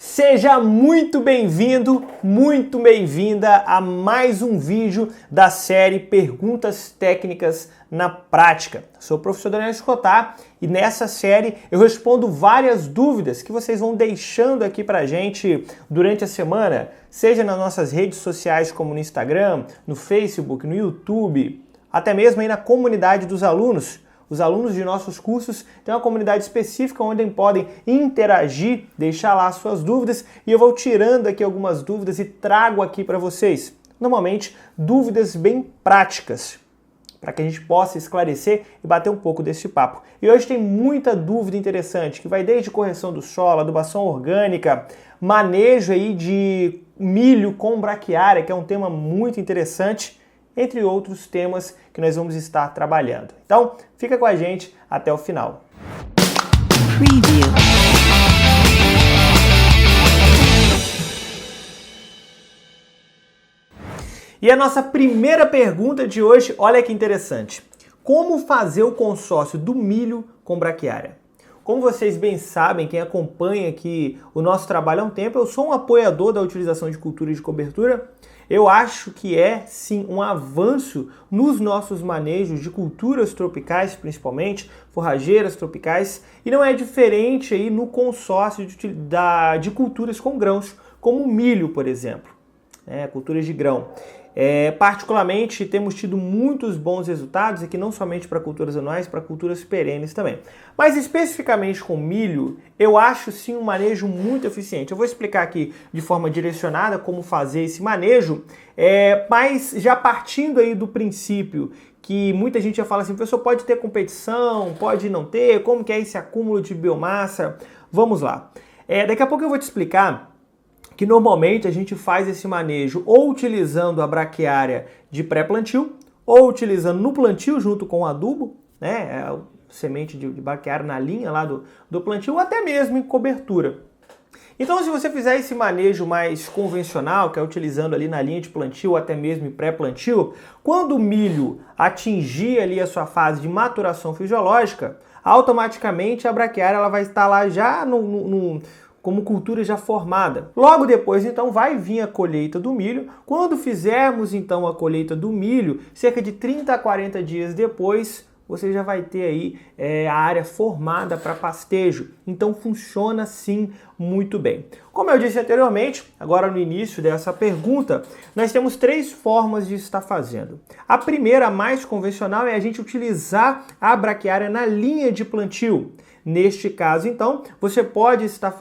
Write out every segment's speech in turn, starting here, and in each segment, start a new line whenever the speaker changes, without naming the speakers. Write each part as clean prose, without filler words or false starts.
Seja muito bem-vindo, muito bem-vinda a mais um vídeo da série Perguntas Técnicas na Prática. Sou o professor Daniel Escotar e nessa série eu respondo várias dúvidas que vocês vão deixando aqui pra gente durante a semana, seja nas nossas redes sociais como no Instagram, no Facebook, no YouTube, até mesmo aí na comunidade dos alunos. Os alunos de nossos cursos têm uma comunidade específica onde podem interagir, deixar lá suas dúvidas e eu vou tirando aqui algumas dúvidas e trago aqui para vocês. Normalmente, dúvidas bem práticas, para que a gente possa esclarecer e bater um pouco desse papo. E hoje tem muita dúvida interessante, que vai desde correção do solo, adubação orgânica, manejo aí de milho com braquiária, que é um tema muito interessante, entre outros temas que nós vamos estar trabalhando. Então, fica com a gente até o final.
Preview.
E a nossa primeira pergunta de hoje, olha que interessante. Como fazer o consórcio do milho com braquiária? Como vocês bem sabem, quem acompanha aqui o nosso trabalho há um tempo, eu sou um apoiador da utilização de cultura de cobertura. Eu acho que é, sim, um avanço nos nossos manejos de culturas tropicais, principalmente, forrageiras tropicais, e não é diferente aí no consórcio de culturas com grãos, como o milho, por exemplo, culturas de grão. Particularmente, temos tido muitos bons resultados aqui, não somente para culturas anuais, para culturas perenes também. Mas especificamente com milho, eu acho sim um manejo muito eficiente. Eu vou explicar aqui de forma direcionada como fazer esse manejo, mas já partindo aí do princípio que muita gente já fala assim, professor, pode ter competição, pode não ter, como que é esse acúmulo de biomassa? Vamos lá. Daqui a pouco eu vou te explicar que normalmente a gente faz esse manejo ou utilizando a braquiária de pré-plantio, ou utilizando no plantio junto com o adubo, semente de braquiária na linha lá do plantio, ou até mesmo em cobertura. Então, se você fizer esse manejo mais convencional, que é utilizando ali na linha de plantio, ou até mesmo em pré-plantio, quando o milho atingir ali a sua fase de maturação fisiológica, automaticamente a braquiária ela vai estar lá já como cultura já formada. Logo depois, então, vai vir a colheita do milho. Quando fizermos, então, a colheita do milho, cerca de 30 a 40 dias depois, você já vai ter aí a área formada para pastejo. Então, funciona, sim, muito bem. Como eu disse anteriormente, agora no início dessa pergunta, nós temos 3 formas de estar fazendo. A primeira, a mais convencional, é a gente utilizar a braquiária na linha de plantio. Neste caso, então, você pode estar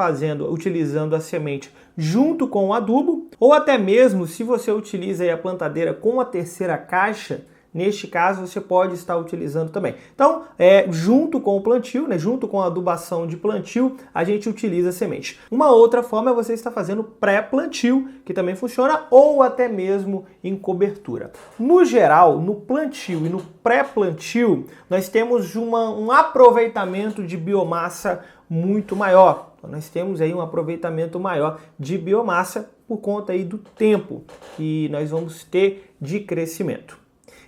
utilizando a semente junto com o adubo, ou até mesmo se você utiliza a plantadeira com a terceira caixa, neste caso você pode estar utilizando também. Então, junto com o plantio, junto com a adubação de plantio, a gente utiliza a semente. Uma outra forma é você estar fazendo pré-plantio, que também funciona, ou até mesmo em cobertura. No geral, no plantio e no pré-plantio, nós temos um aproveitamento de biomassa muito maior. Então, nós temos aí um aproveitamento maior de biomassa por conta aí do tempo que nós vamos ter de crescimento.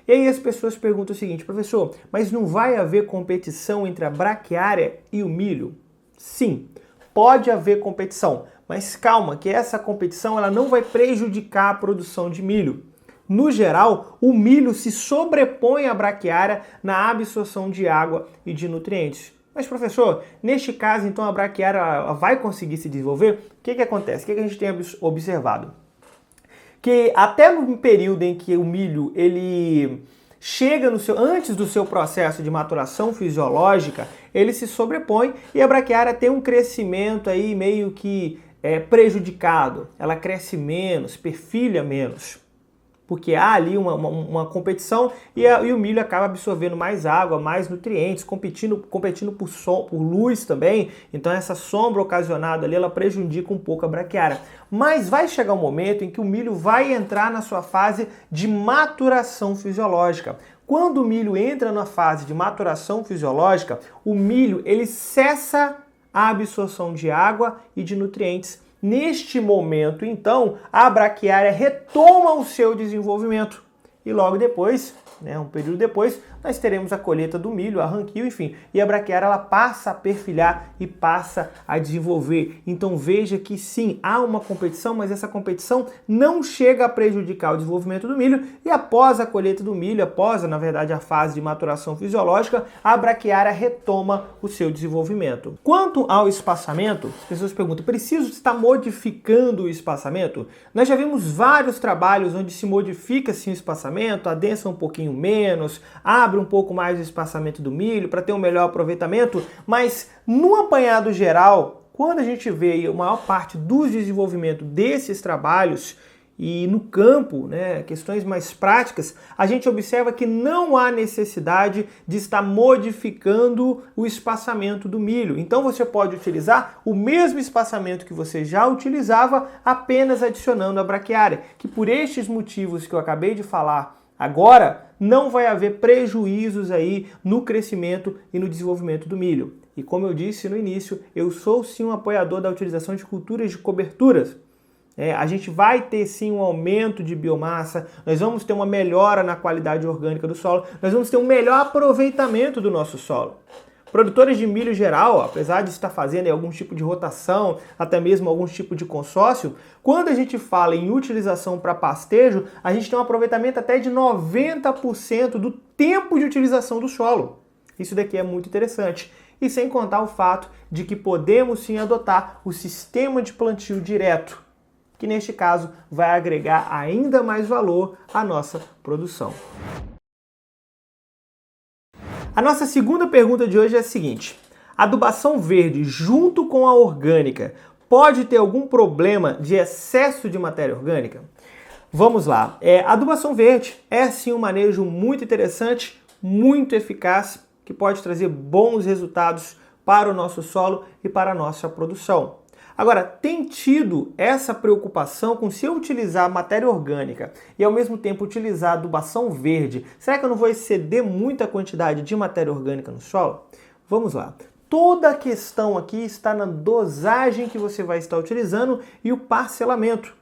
E aí as pessoas perguntam o seguinte, professor, mas não vai haver competição entre a braquiária e o milho? Sim, pode haver competição, mas calma, que essa competição ela não vai prejudicar a produção de milho. No geral, o milho se sobrepõe à braquiária na absorção de água e de nutrientes. Mas professor, neste caso então a braquiária ela vai conseguir se desenvolver? O que acontece? O que a gente tem observado? Que até no período em que o milho ele chega antes do seu processo de maturação fisiológica, ele se sobrepõe e a braquiária tem um crescimento aí meio que prejudicado. Ela cresce menos, perfilha menos, porque há ali uma competição e o milho acaba absorvendo mais água, mais nutrientes, competindo por luz também. Então essa sombra ocasionada ali, ela prejudica um pouco a braquiária. Mas vai chegar um momento em que o milho vai entrar na sua fase de maturação fisiológica. Quando o milho entra na fase de maturação fisiológica, o milho ele cessa a absorção de água e de nutrientes. Neste momento, então, a braquiária retoma o seu desenvolvimento e logo depois, um período depois, nós teremos a colheita do milho, arranquio, enfim, e a braquiária ela passa a perfilhar e passa a desenvolver. Então veja que sim, há uma competição, mas essa competição não chega a prejudicar o desenvolvimento do milho, e após a colheita do milho, após, na verdade, a fase de maturação fisiológica, a braquiária retoma o seu desenvolvimento. Quanto ao espaçamento, as pessoas perguntam, preciso estar modificando o espaçamento? Nós já vimos vários trabalhos onde se modifica sim o espaçamento, adensa um pouquinho menos, abre um pouco mais o espaçamento do milho para ter um melhor aproveitamento, mas no apanhado geral, quando a gente vê a maior parte do desenvolvimento desses trabalhos e no campo, né, questões mais práticas, a gente observa que não há necessidade de estar modificando o espaçamento do milho. Então você pode utilizar o mesmo espaçamento que você já utilizava, apenas adicionando a braquiária, que por estes motivos que eu acabei de falar agora, não vai haver prejuízos aí no crescimento e no desenvolvimento do milho. E como eu disse no início, eu sou sim um apoiador da utilização de culturas de coberturas. A gente vai ter sim um aumento de biomassa, nós vamos ter uma melhora na qualidade orgânica do solo, nós vamos ter um melhor aproveitamento do nosso solo. Produtores de milho geral, apesar de estar fazendo algum tipo de rotação, até mesmo algum tipo de consórcio, quando a gente fala em utilização para pastejo, a gente tem um aproveitamento até de 90% do tempo de utilização do solo. Isso daqui é muito interessante. E sem contar o fato de que podemos sim adotar o sistema de plantio direto, que neste caso vai agregar ainda mais valor à nossa produção. A nossa segunda pergunta de hoje é a seguinte: adubação verde junto com a orgânica pode ter algum problema de excesso de matéria orgânica? Vamos lá. A adubação verde é sim um manejo muito interessante, muito eficaz, que pode trazer bons resultados para o nosso solo e para a nossa produção. Agora, tem tido essa preocupação com se eu utilizar matéria orgânica e ao mesmo tempo utilizar adubação verde, será que eu não vou exceder muita quantidade de matéria orgânica no solo? Vamos lá. Toda a questão aqui está na dosagem que você vai estar utilizando e o parcelamento.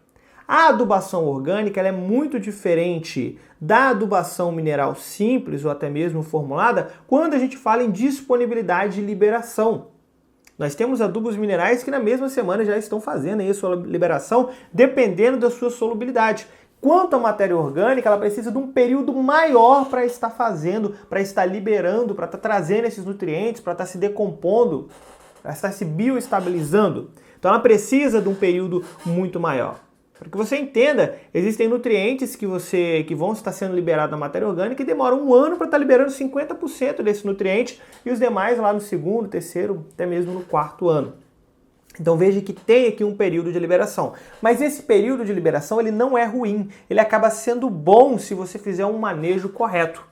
A adubação orgânica ela é muito diferente da adubação mineral simples ou até mesmo formulada quando a gente fala em disponibilidade e liberação. Nós temos adubos minerais que na mesma semana já estão fazendo aí a sua liberação, dependendo da sua solubilidade. Quanto à matéria orgânica, ela precisa de um período maior para estar fazendo, para estar liberando, para estar trazendo esses nutrientes, para estar se decompondo, para estar se bioestabilizando. Então ela precisa de um período muito maior. Para que você entenda, existem nutrientes que vão estar sendo liberados na matéria orgânica e demoram um ano para estar liberando 50% desse nutriente e os demais lá no segundo, terceiro, até mesmo no quarto ano. Então veja que tem aqui um período de liberação. Mas esse período de liberação ele não é ruim, ele acaba sendo bom se você fizer um manejo correto.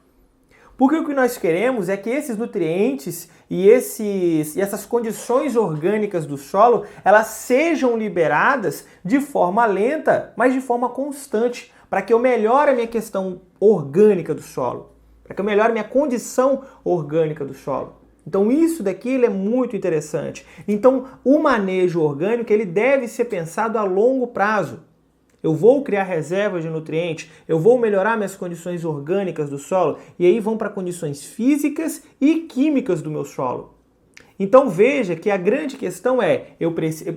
Porque o que nós queremos é que esses nutrientes e essas condições orgânicas do solo, elas sejam liberadas de forma lenta, mas de forma constante, para que eu melhore a minha questão orgânica do solo, para que eu melhore a minha condição orgânica do solo. Então isso daqui ele é muito interessante. Então o manejo orgânico ele deve ser pensado a longo prazo. Eu vou criar reservas de nutrientes, eu vou melhorar minhas condições orgânicas do solo e aí vão para condições físicas e químicas do meu solo. Então veja que a grande questão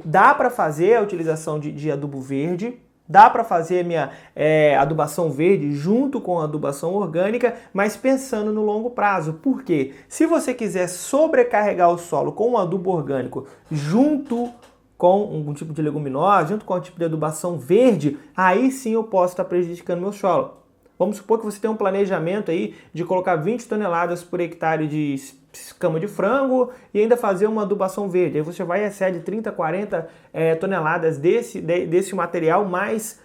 dá para fazer a utilização de adubo verde, dá para fazer a minha adubação verde junto com a adubação orgânica, mas pensando no longo prazo. Por quê? Se você quiser sobrecarregar o solo com um adubo orgânico junto com um tipo de leguminosa, junto com um tipo de adubação verde, aí sim eu posso estar prejudicando meu solo. Vamos supor que você tem um planejamento aí de colocar 20 toneladas por hectare de escama de frango e ainda fazer uma adubação verde. Aí você vai e excede 30, 40 toneladas desse material, mais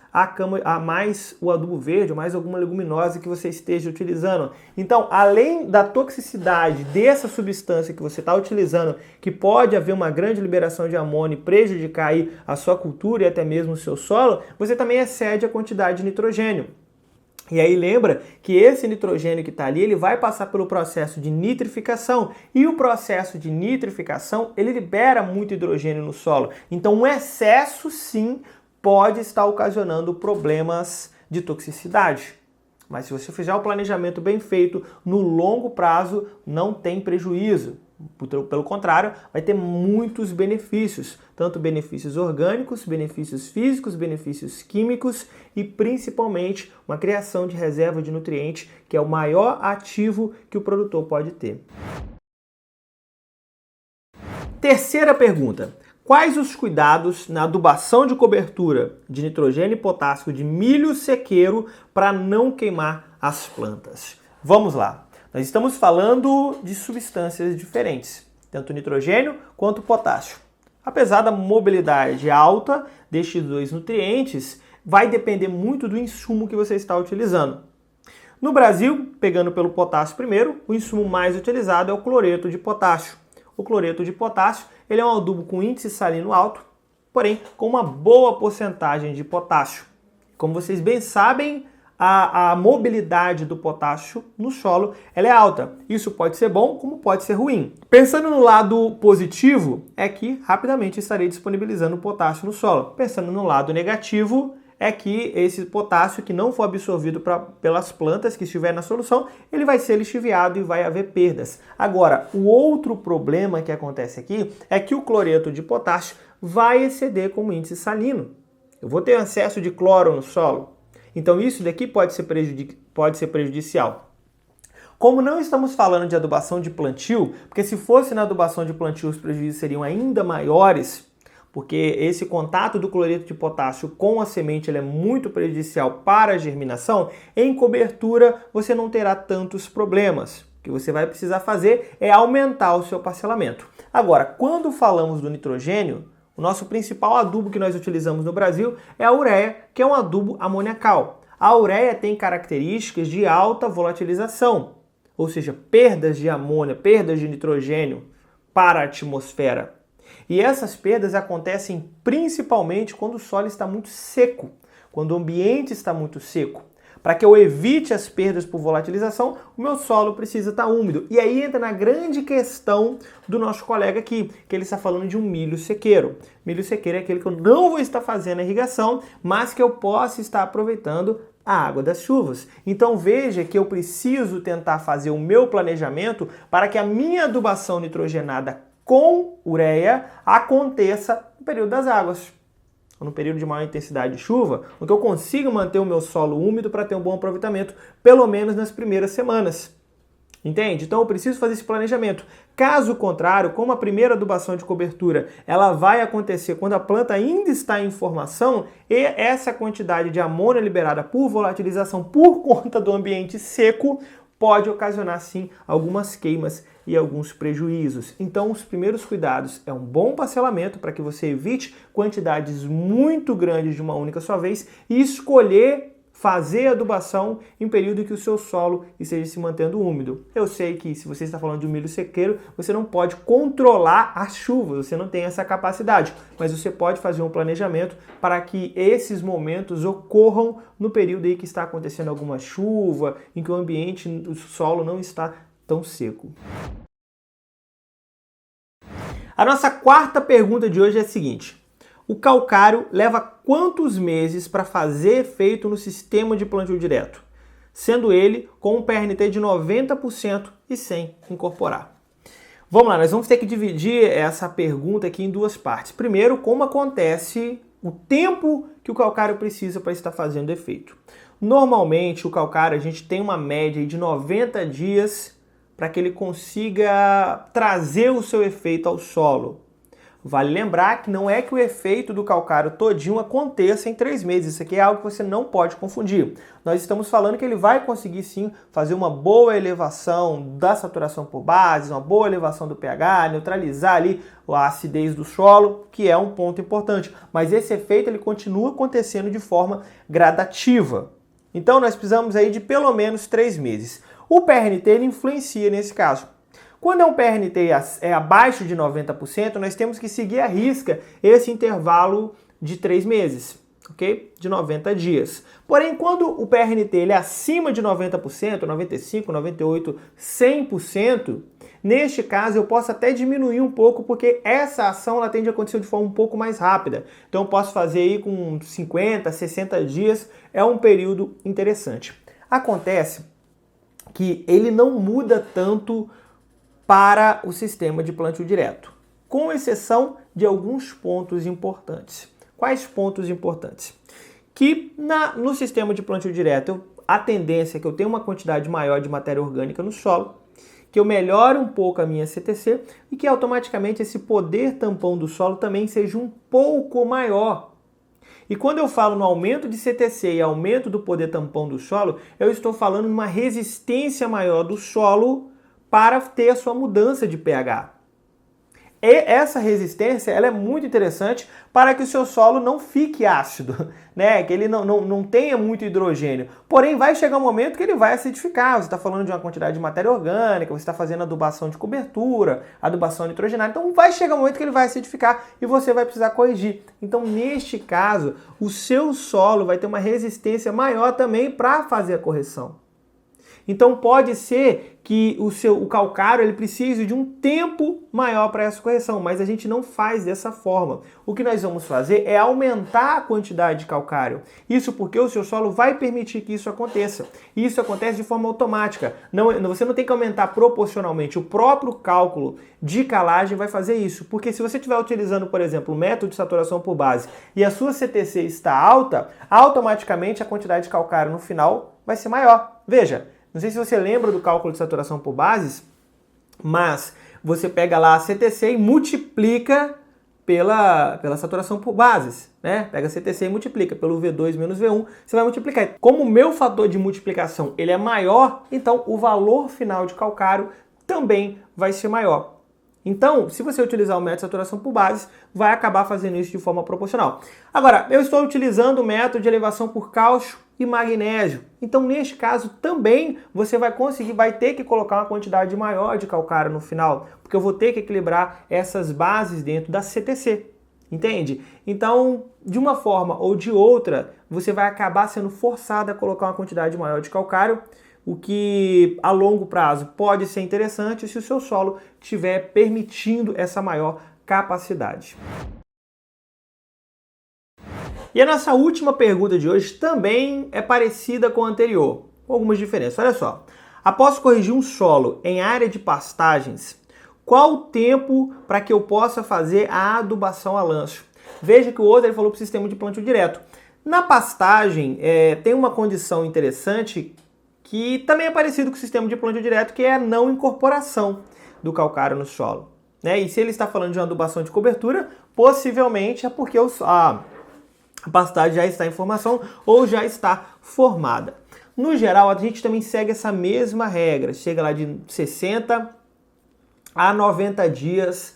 mais o adubo verde, mais alguma leguminosa que você esteja utilizando. Então, além da toxicidade dessa substância que você está utilizando, que pode haver uma grande liberação de amônio e prejudicar aí a sua cultura e até mesmo o seu solo, você também excede a quantidade de nitrogênio. E aí lembra que esse nitrogênio que está ali, ele vai passar pelo processo de nitrificação. E o processo de nitrificação, ele libera muito hidrogênio no solo. Então, um excesso, sim, pode estar ocasionando problemas de toxicidade. Mas se você fizer o planejamento bem feito, no longo prazo não tem prejuízo. Pelo contrário, vai ter muitos benefícios, tanto benefícios orgânicos, benefícios físicos, benefícios químicos e principalmente uma criação de reserva de nutrientes, que é o maior ativo que o produtor pode ter. Terceira pergunta: quais os cuidados na adubação de cobertura de nitrogênio e potássio de milho sequeiro para não queimar as plantas? Vamos lá. Nós estamos falando de substâncias diferentes, tanto nitrogênio quanto potássio. Apesar da mobilidade alta destes dois nutrientes, vai depender muito do insumo que você está utilizando. No Brasil, pegando pelo potássio primeiro, o insumo mais utilizado é o cloreto de potássio. O cloreto de potássio ele é um adubo com índice salino alto, porém com uma boa porcentagem de potássio. Como vocês bem sabem, a mobilidade do potássio no solo ela é alta. Isso pode ser bom, como pode ser ruim. Pensando no lado positivo, é que rapidamente estarei disponibilizando potássio no solo. Pensando no lado negativo, é que esse potássio que não for absorvido pelas plantas que estiver na solução, ele vai ser lixiviado e vai haver perdas. Agora, o outro problema que acontece aqui é que o cloreto de potássio vai exceder como índice salino. Eu vou ter excesso de cloro no solo. Então isso daqui pode ser prejudicial. Como não estamos falando de adubação de plantio, porque se fosse na adubação de plantio os prejuízos seriam ainda maiores, porque esse contato do cloreto de potássio com a semente ele é muito prejudicial para a germinação, em cobertura você não terá tantos problemas. O que você vai precisar fazer é aumentar o seu parcelamento. Agora, quando falamos do nitrogênio, o nosso principal adubo que nós utilizamos no Brasil é a ureia, que é um adubo amoniacal. A ureia tem características de alta volatilização, ou seja, perdas de amônia, perdas de nitrogênio para a atmosfera. E essas perdas acontecem principalmente quando o solo está muito seco, quando o ambiente está muito seco. Para que eu evite as perdas por volatilização, o meu solo precisa estar úmido. E aí entra na grande questão do nosso colega aqui, que ele está falando de um milho sequeiro. Milho sequeiro é aquele que eu não vou estar fazendo a irrigação, mas que eu posso estar aproveitando a água das chuvas. Então veja que eu preciso tentar fazer o meu planejamento para que a minha adubação nitrogenada com ureia aconteça no período das águas, ou no período de maior intensidade de chuva, onde eu consiga manter o meu solo úmido para ter um bom aproveitamento, pelo menos nas primeiras semanas. Entende? Então eu preciso fazer esse planejamento. Caso contrário, como a primeira adubação de cobertura ela vai acontecer quando a planta ainda está em formação, e essa quantidade de amônia liberada por volatilização por conta do ambiente seco pode ocasionar sim algumas queimas e alguns prejuízos. Então os primeiros cuidados é um bom parcelamento para que você evite quantidades muito grandes de uma única só vez e escolher fazer adubação em período em que o seu solo esteja se mantendo úmido. Eu sei que se você está falando de um milho sequeiro, você não pode controlar as chuvas, você não tem essa capacidade, mas você pode fazer um planejamento para que esses momentos ocorram no período aí que está acontecendo alguma chuva, em que o ambiente, o solo não está tão seco. A nossa quarta pergunta de hoje é a seguinte: o calcário leva quantos meses para fazer efeito no sistema de plantio direto, sendo ele com um PRNT de 90% e sem incorporar? Vamos lá, nós vamos ter que dividir essa pergunta aqui em duas partes. Primeiro, como acontece o tempo que o calcário precisa para estar fazendo efeito. Normalmente, o calcário a gente tem uma média de 90 dias para que ele consiga trazer o seu efeito ao solo. Vale lembrar que não é que o efeito do calcário todinho aconteça em 3 meses. Isso aqui é algo que você não pode confundir. Nós estamos falando que ele vai conseguir sim fazer uma boa elevação da saturação por base, uma boa elevação do pH, neutralizar ali a acidez do solo, que é um ponto importante. Mas esse efeito ele continua acontecendo de forma gradativa. Então nós precisamos aí de pelo menos 3 meses. O PRNT ele influencia nesse caso. Quando é um PRNT abaixo de 90%, nós temos que seguir à risca esse intervalo de 3 meses, ok? De 90 dias. Porém, quando o PRNT ele é acima de 90%, 95%, 98%, 100%, neste caso eu posso até diminuir um pouco, porque essa ação ela tende a acontecer de forma um pouco mais rápida. Então eu posso fazer aí com 50, 60 dias, é um período interessante. Acontece que ele não muda tanto para o sistema de plantio direto, com exceção de alguns pontos importantes. Quais pontos importantes? Que no sistema de plantio direto, a tendência é que eu tenha uma quantidade maior de matéria orgânica no solo, que eu melhore um pouco a minha CTC e que automaticamente esse poder tampão do solo também seja um pouco maior. E quando eu falo no aumento de CTC e aumento do poder tampão do solo, eu estou falando numa resistência maior do solo para ter a sua mudança de pH. E essa resistência ela é muito interessante para que o seu solo não fique ácido, né? Que ele não tenha muito hidrogênio. Porém, vai chegar um momento que ele vai acidificar. Você está falando de uma quantidade de matéria orgânica, você está fazendo adubação de cobertura, adubação nitrogenada. Então, vai chegar um momento que ele vai acidificar e você vai precisar corrigir. Então, neste caso, o seu solo vai ter uma resistência maior também para fazer a correção. Então pode ser que o calcário ele precise de um tempo maior para essa correção, mas a gente não faz dessa forma. O que nós vamos fazer é aumentar a quantidade de calcário. Isso porque o seu solo vai permitir que isso aconteça. E isso acontece de forma automática. Você não tem que aumentar proporcionalmente. O próprio cálculo de calagem vai fazer isso. Porque se você estiver utilizando, por exemplo, o método de saturação por base e a sua CTC está alta, automaticamente a quantidade de calcário no final vai ser maior. Veja. Não sei se você lembra do cálculo de saturação por bases, mas você pega lá a CTC e multiplica pela saturação por bases, né? Pega a CTC e multiplica pelo V2 menos V1, você vai multiplicar. Como o meu fator de multiplicação ele é maior, então o valor final de calcário também vai ser maior. Então, se você utilizar o método de saturação por bases, vai acabar fazendo isso de forma proporcional. Agora, eu estou utilizando o método de elevação por cálcio e magnésio. Então, neste caso, também você vai ter que colocar uma quantidade maior de calcário no final, porque eu vou ter que equilibrar essas bases dentro da CTC. Entende? Então, de uma forma ou de outra, você vai acabar sendo forçado a colocar uma quantidade maior de calcário, o que a longo prazo pode ser interessante se o seu solo estiver permitindo essa maior capacidade. E a nossa última pergunta de hoje também é parecida com a anterior, com algumas diferenças. Olha só, após corrigir um solo em área de pastagens, qual o tempo para que eu possa fazer a adubação a lanço? Veja que o outro ele falou para o sistema de plantio direto. Na pastagem tem uma condição interessante que também é parecido com o sistema de plantio direto, que é a não incorporação do calcário no solo, né? E se ele está falando de uma adubação de cobertura, possivelmente é porque a pastagem já está em formação ou já está formada. No geral, a gente também segue essa mesma regra, chega lá de 60 a 90 dias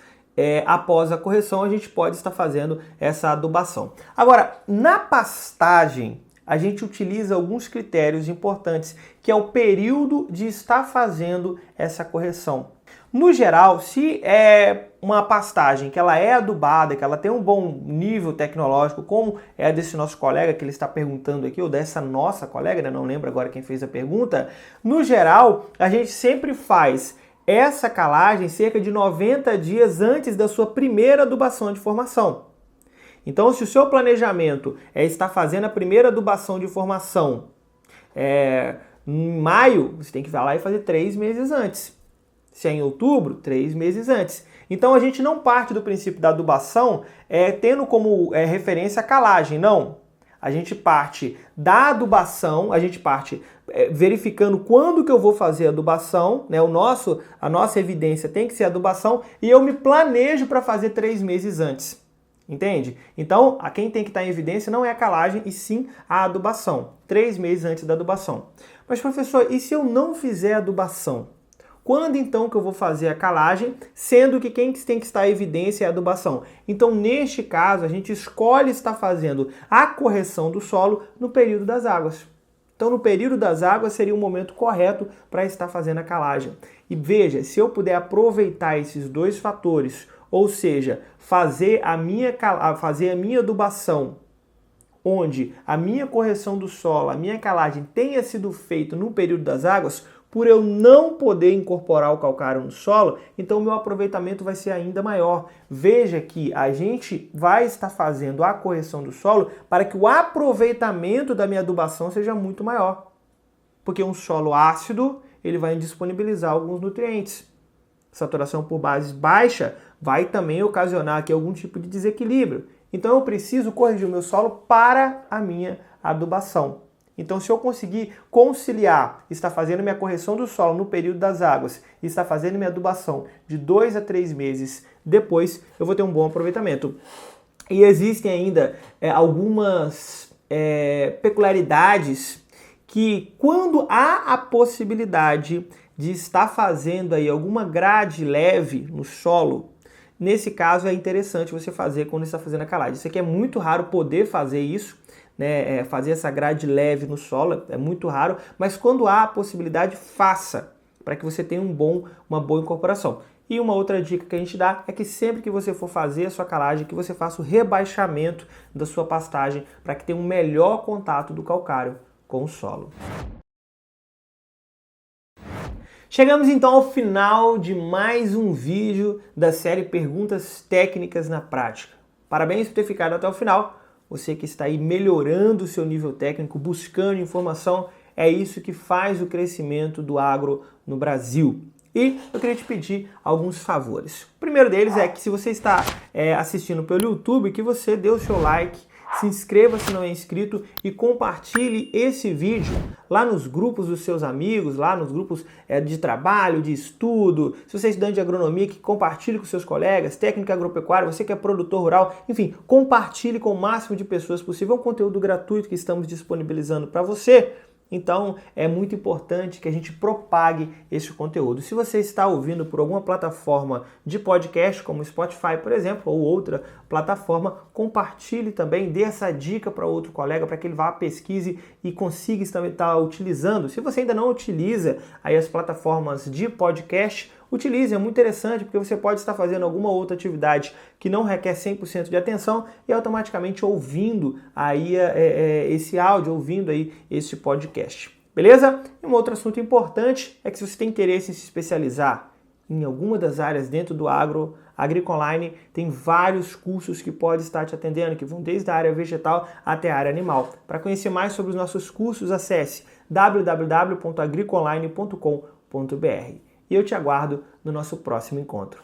após a correção, a gente pode estar fazendo essa adubação. Agora, na pastagem, a gente utiliza alguns critérios importantes, que é o período de estar fazendo essa correção. No geral, se é uma pastagem que ela é adubada, que ela tem um bom nível tecnológico, como é a desse nosso colega que ele está perguntando aqui, ou dessa nossa colega, né? Não lembro agora quem fez a pergunta, no geral, a gente sempre faz essa calagem cerca de 90 dias antes da sua primeira adubação de formação. Então, se o seu planejamento é estar fazendo a primeira adubação de formação em maio, você tem que ir lá e fazer 3 meses antes. Se é em outubro, 3 meses antes. Então, a gente não parte do princípio da adubação tendo como referência a calagem, não. A gente parte da adubação, a gente parte verificando quando que eu vou fazer a adubação, né? A nossa evidência tem que ser a adubação e eu me planejo para fazer 3 meses antes. Entende? Então, quem tem que estar em evidência não é a calagem, e sim a adubação. 3 meses antes da adubação. Mas, professor, e se eu não fizer a adubação? Quando então que eu vou fazer a calagem, sendo que quem tem que estar em evidência é a adubação? Então, neste caso, a gente escolhe estar fazendo a correção do solo no período das águas. Então, no período das águas seria o momento correto para estar fazendo a calagem. E veja, se eu puder aproveitar esses dois fatores, ou seja, fazer a minha adubação, onde a minha correção do solo, a minha calagem tenha sido feita no período das águas, por eu não poder incorporar o calcário no solo, então o meu aproveitamento vai ser ainda maior. Veja que a gente vai estar fazendo a correção do solo para que o aproveitamento da minha adubação seja muito maior. Porque um solo ácido, ele vai indisponibilizar alguns nutrientes. Saturação por base baixa vai também ocasionar aqui algum tipo de desequilíbrio. Então eu preciso corrigir o meu solo para a minha adubação. Então se eu conseguir conciliar, estar fazendo minha correção do solo no período das águas e estar fazendo minha adubação de 2 a 3 meses depois, eu vou ter um bom aproveitamento. E existem ainda algumas peculiaridades que quando há a possibilidade de estar fazendo aí alguma grade leve no solo, nesse caso é interessante você fazer quando está fazendo a calagem. Isso aqui é muito raro poder fazer isso, né? Fazer essa grade leve no solo é muito raro, mas quando há a possibilidade, faça, para que você tenha uma boa incorporação. E uma outra dica que a gente dá é que sempre que você for fazer a sua calagem, que você faça o rebaixamento da sua pastagem para que tenha um melhor contato do calcário com o solo. Chegamos então ao final de mais um vídeo da série Perguntas Técnicas na Prática. Parabéns por ter ficado até o final. Você que está aí melhorando o seu nível técnico, buscando informação, é isso que faz o crescimento do agro no Brasil. E eu queria te pedir alguns favores. O primeiro deles é que se você está assistindo pelo YouTube, que você dê o seu like, se inscreva se não é inscrito e compartilhe esse vídeo lá nos grupos dos seus amigos, lá nos grupos de trabalho, de estudo. Se você é estudante de agronomia, que compartilhe com seus colegas, técnica agropecuária, você que é produtor rural, enfim, compartilhe com o máximo de pessoas possível. É um conteúdo gratuito que estamos disponibilizando para você. Então, é muito importante que a gente propague esse conteúdo. Se você está ouvindo por alguma plataforma de podcast, como Spotify, por exemplo, ou outra plataforma, compartilhe também, dê essa dica para outro colega, para que ele vá à pesquise e consiga estar utilizando. Se você ainda não utiliza aí as plataformas de podcast, utilize, é muito interessante, porque você pode estar fazendo alguma outra atividade que não requer 100% de atenção e automaticamente ouvindo aí esse áudio, ouvindo aí esse podcast. Beleza? E um outro assunto importante é que se você tem interesse em se especializar em alguma das áreas dentro do agro, a Agricoline tem vários cursos que pode estar te atendendo, que vão desde a área vegetal até a área animal. Para conhecer mais sobre os nossos cursos, acesse www.agricoline.com.br. E eu te aguardo no nosso próximo encontro.